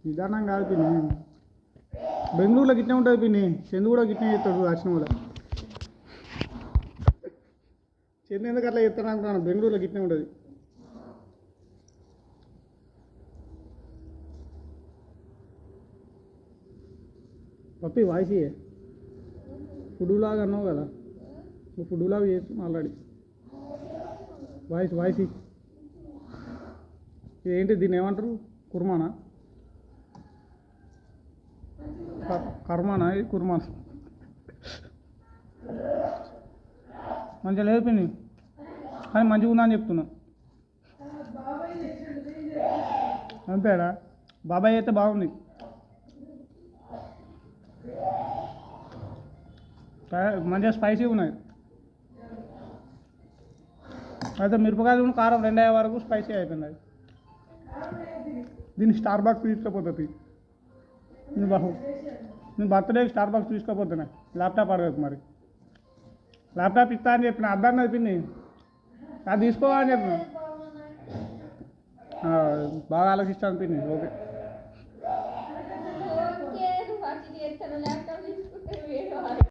నిదానం కాదు పిన్ని, బెంగళూరులో గిట్నే ఉంటుంది పిన్ని. చందు కూడా గిట్నే చేస్తాడు వచ్చిన కూడా. చందు ఎందుకు అట్లా చెప్తాను అనుకున్నాను, బెంగళూరులో గిట్నే ఉంటుంది. పప్పి వాయిస్ ఫుడ్లాగా అన్నావు కదా, నువ్వు ఫుడ్లాగా చేస్తున్నావు ఆల్రెడీ. వాయిస్ ఏంటి దీన్ని ఏమంటారు, కుర్మానా కర్మానా ఇది కుర్మానా? మంచిగా లేదు పిన్ని, కానీ మంచిగా ఉందా అని చెప్తున్నా. అంతేనా? బాబాయ్ అయితే బాగుంది. మంచిగా స్పైసీ ఉన్నాయి. అయితే మిరపకాయలు కారం 2 అయ్యే వరకు స్పైసీ అయిపోయింది. దీన్ని స్టార్ బాక్స్ తీసుకుపోతుంది. నేను బర్త్డేకి స్టార్ బాక్స్ తీసుకోపోతున్నా, ల్యాప్టాప్ అడగదు. మరి ల్యాప్టాప్ ఇస్తా అని చెప్పిన, అర్థం అయిపోయింది. అది తీసుకోవాలని చెప్పిన, బాగా ఆలోచిస్తాను పిన్ని. ఓకే